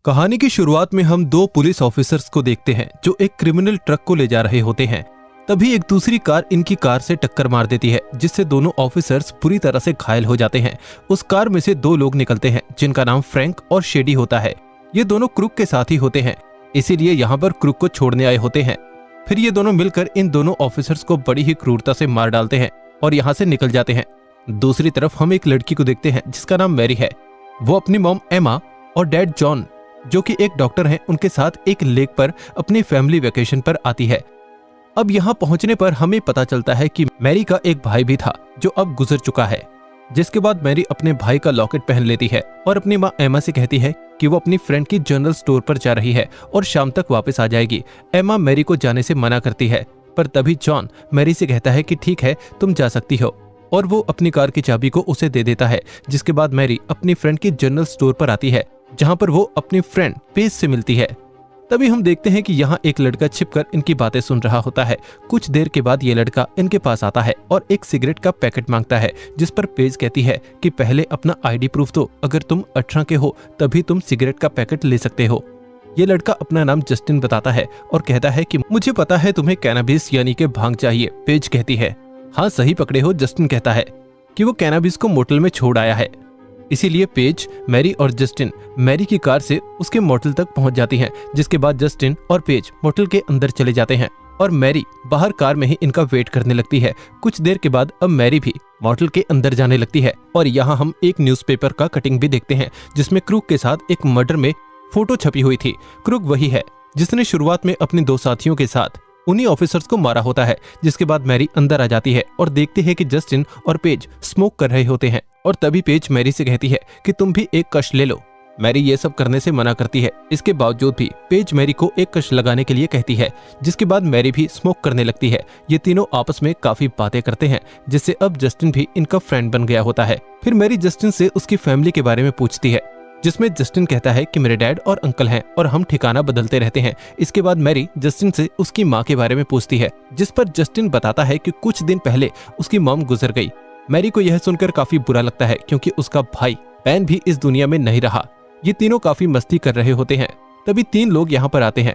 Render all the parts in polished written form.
कहानी की शुरुआत में हम दो पुलिस ऑफिसर्स को देखते हैं जो एक क्रिमिनल ट्रक को ले जा रहे होते हैं। तभी एक दूसरी कार इनकी कार से टक्कर मार देती है, जिससे दोनों ऑफिसर्स बुरी तरह से घायल हो जाते हैं। उस कार में से दो लोग निकलते हैं जिनका नाम फ्रैंक और शेडी होता है। ये दोनों क्रूक के साथ ही होते हैं, इसीलिए यहाँ पर क्रूक को छोड़ने आए होते हैं। फिर ये दोनों मिलकर इन दोनों ऑफिसर्स को बड़ी ही क्रूरता से मार डालते हैं और यहाँ से निकल जाते हैं। दूसरी तरफ हम एक लड़की को देखते हैं जिसका नाम मैरी है। वो अपनी मॉम एमा और डैड जॉन, जो कि एक डॉक्टर हैं, उनके साथ एक लेक पर अपनी फैमिली वेकेशन पर आती है। अब यहाँ पहुंचने पर हमें पता चलता है कि मैरी का एक भाई भी था जो अब गुजर चुका है। जिसके बाद मैरी अपने भाई का लॉकेट पहन लेती है और अपनी माँ एमा से कहती है कि वो अपनी फ्रेंड की जनरल स्टोर पर जा रही है और शाम तक वापस आ जाएगी। एमा मैरी को जाने से मना करती है, पर तभी जॉन मैरी से कहता है कि ठीक है, तुम जा सकती हो, और वो अपनी कार की चाबी को उसे दे देता है। जिसके बाद मैरी अपनी फ्रेंड की जनरल स्टोर पर आती है, जहां पर वो अपनी फ्रेंड पेज से मिलती है। तभी हम देखते हैं कि यहाँ एक लड़का छिपकर इनकी बातें सुन रहा होता है। कुछ देर के बाद ये लड़का इनके पास आता है और एक सिगरेट का पैकेट मांगता है, जिस पर पेज कहती है कि पहले अपना आईडी प्रूफ दो, अगर तुम 18 के हो तभी तुम सिगरेट का पैकेट ले सकते हो। ये लड़का अपना नाम जस्टिन बताता है और कहता है कि मुझे पता है तुम्हें कैनाबिस यानी कि भांग चाहिए। पेज कहती है हाँ सही पकड़े हो। जस्टिन कहता है कि वो कैनाबिस को मोटल में छोड़ आया है। इसीलिए पेज, मैरी और जस्टिन मैरी की कार से उसके मोटल तक पहुंच जाती हैं। जिसके बाद जस्टिन और पेज मोटल के अंदर चले जाते हैं और मैरी बाहर कार में ही इनका वेट करने लगती है। कुछ देर के बाद अब मैरी भी मोटल के अंदर जाने लगती है और यहाँ हम एक न्यूज़पेपर का कटिंग भी देखते हैं जिसमें क्रूक के साथ एक मर्डर में फोटो छपी हुई थी। क्रूक वही है जिसने शुरुआत में अपने दो साथियों के साथ उन्हीं ऑफिसर्स को मारा होता है। जिसके बाद मैरी अंदर आ जाती है और देखती है कि जस्टिन और पेज स्मोक कर रहे होते हैं और तभी पेज मैरी से कहती है कि तुम भी एक कश ले लो। मैरी ये सब करने से मना करती है। इसके बावजूद भी पेज मैरी को एक कश लगाने के लिए कहती है, जिसके बाद मैरी भी स्मोक करने लगती है। ये तीनों आपस में काफी बातें करते हैं, जिससे अब जस्टिन भी इनका फ्रेंड बन गया होता है। फिर मैरी जस्टिन से उसकी फैमिली के बारे में पूछती है, जिसमें जस्टिन कहता है कि मेरे डैड और अंकल हैं और हम ठिकाना बदलते रहते हैं। इसके बाद मैरी जस्टिन से उसकी माँ के बारे में पूछती है, जिस पर जस्टिन बताता है कि कुछ दिन पहले उसकी मॉम गुजर गई। मैरी को यह सुनकर काफी बुरा लगता है क्योंकि उसका भाई पैन भी इस दुनिया में नहीं रहा। ये तीनों काफी मस्ती कर रहे होते हैं। तभी तीन लोग यहाँ पर आते हैं।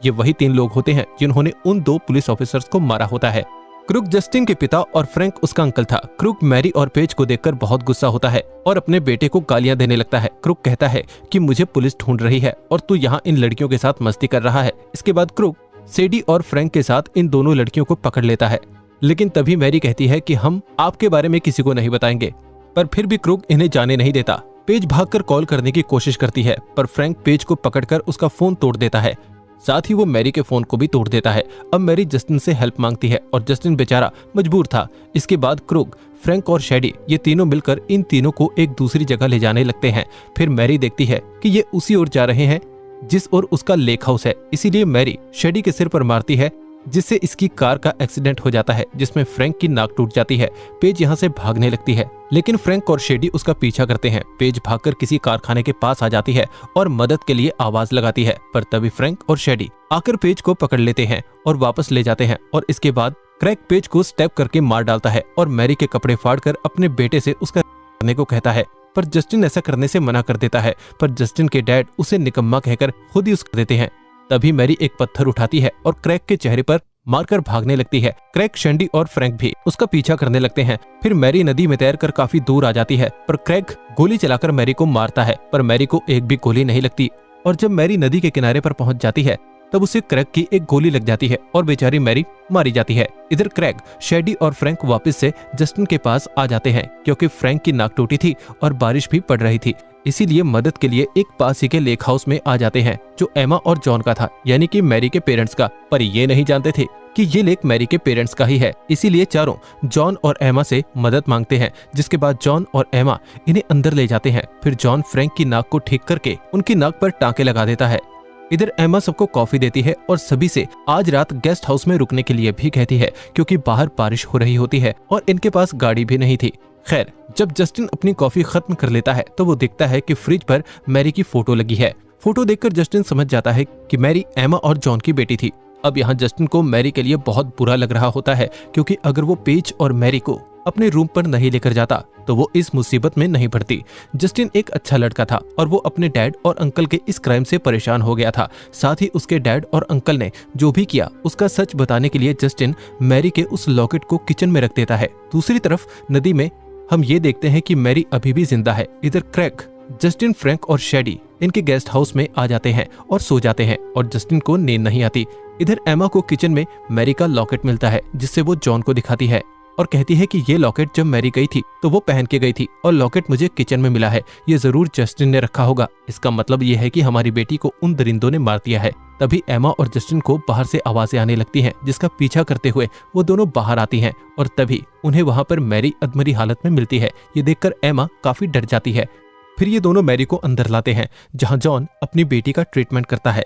ये वही तीन लोग होते हैं जिन्होंने उन दो पुलिस ऑफिसर्स को मारा होता है। क्रूक जस्टिन के पिता और फ्रैंक उसका अंकल था। क्रूक मैरी और पेज को देखकर बहुत गुस्सा होता है और अपने बेटे को गालियां देने लगता है। क्रूक कहता है कि मुझे पुलिस ढूंढ रही है और तू यहाँ इन लड़कियों के साथ मस्ती कर रहा है। इसके बाद क्रूक शेडी और फ्रैंक के साथ इन दोनों लड़कियों को पकड़ लेता है, लेकिन तभी मैरी कहती है कि हम आपके बारे में किसी को नहीं बताएंगे। पर फिर भी क्रूक इन्हें जाने नहीं देता। पेज भागकर कॉल करने की कोशिश करती है, पर फ्रैंक पेज को पकड़कर उसका फोन तोड़ देता है। साथ ही वो मैरी के फोन को भी तोड़ देता है। अब मैरी जस्टिन से हेल्प मांगती है और जस्टिन बेचारा मजबूर था। इसके बाद क्रूक, फ्रैंक और शेडी ये तीनों मिलकर इन तीनों को एक दूसरी जगह ले जाने लगते हैं। फिर मैरी देखती है कि ये उसी ओर जा रहे हैं जिस ओर उसका लेक हाउस है। इसीलिए मैरी शेडी के सिर पर मारती है, जिससे इसकी कार का एक्सीडेंट हो जाता है, जिसमें फ्रैंक की नाक टूट जाती है। पेज यहाँ से भागने लगती है, लेकिन फ्रैंक और शेडी उसका पीछा करते हैं। पेज भागकर किसी कारखाने के पास आ जाती है और मदद के लिए आवाज लगाती है, पर तभी फ्रैंक और शेडी आकर पेज को पकड़ लेते हैं और वापस ले जाते हैं। और इसके बाद क्रैक पेज को स्टेप करके मार डालता है और मैरी के कपड़े फाड़कर अपने बेटे से उसका करने को कहता है, पर जस्टिन ऐसा करने से मना कर देता है। पर जस्टिन के डैड उसे निकम्मा कहकर खुद ही उसको देते हैं। तभी मैरी एक पत्थर उठाती है और क्रैक के चेहरे पर मारकर भागने लगती है। क्रैक, शेडी और फ्रैंक भी उसका पीछा करने लगते हैं। फिर मैरी नदी में तैरकर काफी दूर आ जाती है, पर क्रैक गोली चलाकर मैरी को मारता है, पर मैरी को एक भी गोली नहीं लगती। और जब मैरी नदी के किनारे पर पहुंच जाती है तब उसे क्रैक की एक गोली लग जाती है और बेचारी मैरी मारी जाती है। इधर क्रैक, शेडी और फ्रैंक वापस से जस्टिन के पास आ जाते हैं क्योंकि फ्रैंक की नाक टूटी थी और बारिश भी पड़ रही थी। इसीलिए मदद के लिए एक पास ही के लेक हाउस में आ जाते हैं, जो एमा और जॉन का था, यानी कि मैरी के पेरेंट्स का। पर ये नहीं जानते थे कि ये लेक मैरी के पेरेंट्स का ही है। इसीलिए चारों जॉन और एमा से मदद मांगते हैं। जिसके बाद जॉन और एमा इन्हें अंदर ले जाते हैं। फिर जॉन फ्रैंक की नाक को ठीक करके उनकी नाक पर टाँके लगा देता है। इधर एमा सबको कॉफी देती है और सभी से आज रात गेस्ट हाउस में रुकने के लिए भी कहती है, क्योंकि बाहर बारिश हो रही होती है और इनके पास गाड़ी भी नहीं थी। खैर, जब जस्टिन अपनी कॉफी खत्म कर लेता है तो वो देखता है कि फ्रिज पर मैरी की फोटो लगी है। फोटो देखकर जस्टिन समझ जाता है कि मैरी एमा और जॉन की बेटी थी। अब यहाँ जस्टिन को मैरी के लिए बहुत बुरा लग रहा होता है, क्योंकि अगर वो पेज और मैरी को अपने रूम पर नहीं लेकर जाता तो वो इस मुसीबत में नहीं पड़ती। जस्टिन एक अच्छा लड़का था और वो अपने डैड और अंकल के इस क्राइम से परेशान हो गया था। साथ ही उसके डैड और अंकल ने जो भी किया उसका सच बताने के लिए जस्टिन मैरी के उस लॉकेट को किचन में रख देता है। दूसरी तरफ नदी में हम ये देखते हैं कि मैरी अभी भी जिंदा है। इधर क्रैक, जस्टिन, फ्रैंक और शेडी इनके गेस्ट हाउस में आ जाते हैं और सो जाते हैं और जस्टिन को नींद नहीं आती। इधर एमा को किचन में मैरी का लॉकेट मिलता है जिससे वो जॉन को दिखाती है और कहती है कि ये लॉकेट जब मैरी गई थी तो वो पहन के गई थी और लॉकेट मुझे किचन में मिला है, ये जरूर जस्टिन ने रखा होगा। इसका मतलब ये है कि हमारी बेटी को उन दरिंदों ने मार दिया है। तभी एमा और जस्टिन को बाहर से आवाजें आने लगती हैं जिसका पीछा करते हुए वो दोनों बाहर आती हैं और तभी उन्हें वहां पर मैरी अधमरी हालत में मिलती है। ये देखकर एमा काफी डर जाती है। फिर ये दोनों मैरी को अंदर लाते हैं जहां जॉन अपनी बेटी का ट्रीटमेंट करता है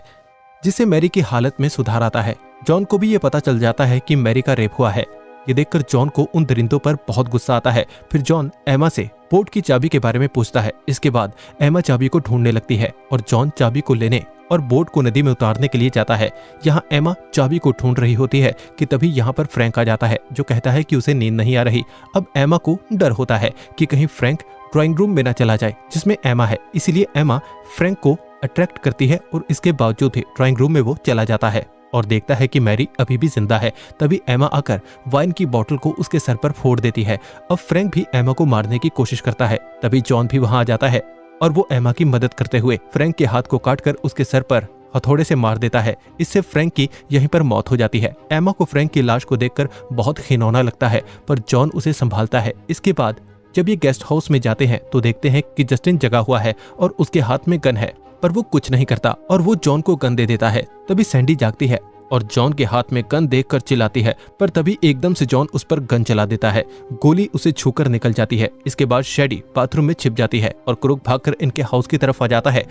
जिससे मैरी की हालत में सुधार आता है। जॉन को भी ये पता चल जाता है कि मैरी का रेप हुआ है। ये देखकर जॉन को उन दरिंदों पर बहुत गुस्सा आता है। फिर जॉन एमा से बोट की चाबी के बारे में पूछता है। इसके बाद एमा चाबी को ढूंढने लगती है और जॉन चाबी को लेने और बोट को नदी में उतारने के लिए जाता है। यहाँ एमा चाबी को ढूंढ रही होती है कि तभी यहाँ पर फ्रैंक आ जाता है जो कहता है कि उसे नींद नहीं आ रही। अब एमा को डर होता है कि कहीं फ्रैंक ड्राइंग रूम में न चला जाए जिसमें एमा है, इसीलिए एमा फ्रैंक को अट्रैक्ट करती है और इसके बावजूद भी ड्राइंग रूम में वो चला जाता है और देखता है कि मैरी अभी भी जिंदा है। तभी एमा आकर वाइन की बोतल को उसके सर पर फोड़ देती है। अब फ्रैंक भी एमा को मारने की कोशिश करता है। तभी जॉन भी वहां आ जाता है और वो एमा की मदद करते हुए फ्रैंक के हाथ को काटकर उसके सर पर हथौड़े से मार देता है। इससे फ्रैंक की यहीं पर मौत हो जाती है। एमा को फ्रैंक की लाश को देखकर बहुत घिनौना लगता है पर जॉन उसे संभालता है। इसके बाद जब ये गेस्ट हाउस में जाते हैं तो देखते हैं कि जस्टिन जगा हुआ है और उसके हाथ में गन है पर वो कुछ नहीं करता और वो जॉन को गन दे देता है। तभी सैंडी जागती है और जॉन के हाथ में गन देखकर चिल्लाती है पर तभी एकदम से जॉन उस पर गन चला देता है। गोली उसे छूकर निकल जाती है। इसके बाद शेडी बाथरूम में छिप जाती है और क्रुक भागकर इनके हाउस की तरफ आ जाता है।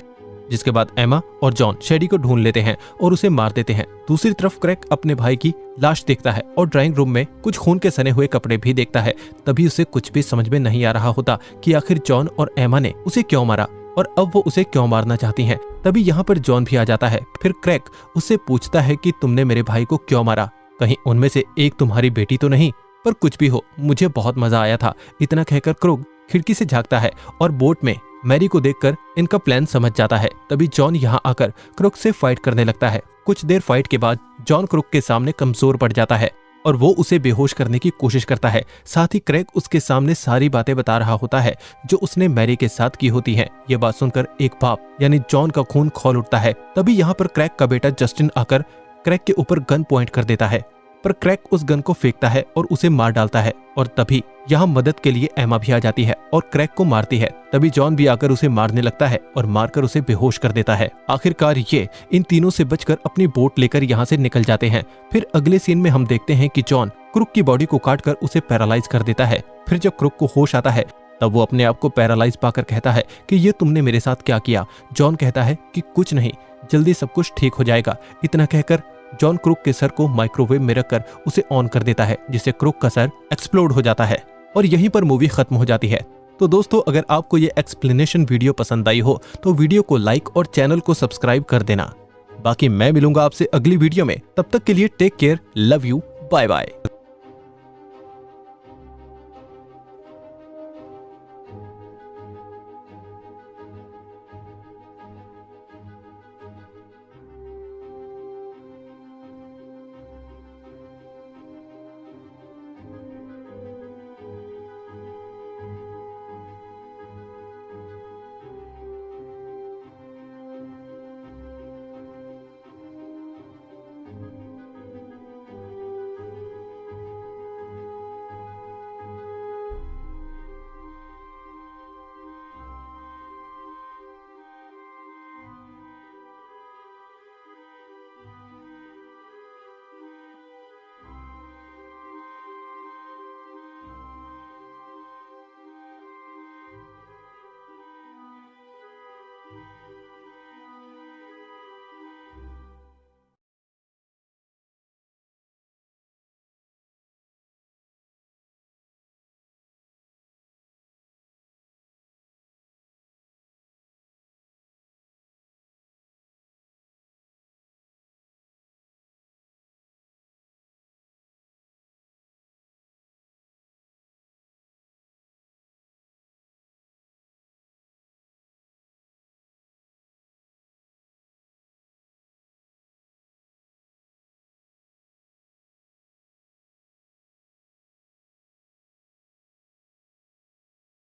जिसके बाद एमा और जॉन शेडी को ढूंढ लेते हैं और उसे मार देते हैं। दूसरी तरफ क्रैक अपने भाई की लाश देखता है और ड्राइंग रूम में कुछ खून के सने हुए कपड़े भी देखता है। तभी उसे कुछ भी समझ में नहीं आ रहा होता कि आखिर जॉन और एमा ने उसे क्यों मारा और अब वो उसे क्यों मारना चाहती हैं। तभी यहाँ पर जॉन भी आ जाता है। फिर क्रैक उससे पूछता है कि तुमने मेरे भाई को क्यों मारा, कहीं उनमें से एक तुम्हारी बेटी तो नहीं। पर कुछ भी हो, मुझे बहुत मजा आया था। इतना कहकर क्रुक खिड़की से झांकता है और बोट में मैरी को देखकर इनका प्लान समझ जाता है। तभी जॉन यहाँ आकर क्रुक से फाइट करने लगता है। कुछ देर फाइट के बाद जॉन क्रुक के सामने कमजोर पड़ जाता है और वो उसे बेहोश करने की कोशिश करता है। साथ ही क्रैक उसके सामने सारी बातें बता रहा होता है जो उसने मैरी के साथ की होती हैं। ये बात सुनकर एक बाप यानी जॉन का खून खौल उठता है। तभी यहाँ पर क्रैक का बेटा जस्टिन आकर क्रैक के ऊपर गन पॉइंट कर देता है पर क्रैक उस गन को फेंकता है और उसे मार डालता है और तभी यहाँ मदद के लिए एमा भी आ जाती है और क्रैक को मारती है। तभी जॉन भी आकर उसे मारने लगता है और मारकर उसे बेहोश कर देता है। आखिरकार ये इन तीनों से बचकर अपनी बोट लेकर यहाँ से निकल जाते हैं। फिर अगले सीन में हम देखते हैं कि जॉन क्रुक की बॉडी को काटकर उसे पैरालाइज कर देता है। फिर जब क्रुक को होश आता है तब वो अपने आप को पैरालाइज पाकर कहता है कि ये तुमने मेरे साथ क्या किया। जॉन कहता है कि कुछ नहीं, जल्दी सब कुछ ठीक हो जाएगा। इतना कहकर जॉन क्रुक के सर को माइक्रोवेव में रखकर उसे ऑन कर देता है जिससे क्रुक का सर एक्सप्लोड हो जाता है और यहीं पर मूवी खत्म हो जाती है। तो दोस्तों, अगर आपको ये एक्सप्लेनेशन वीडियो पसंद आई हो तो वीडियो को लाइक और चैनल को सब्सक्राइब कर देना। बाकी मैं मिलूंगा आपसे अगली वीडियो में, तब तक के लिए take care, love you, bye bye.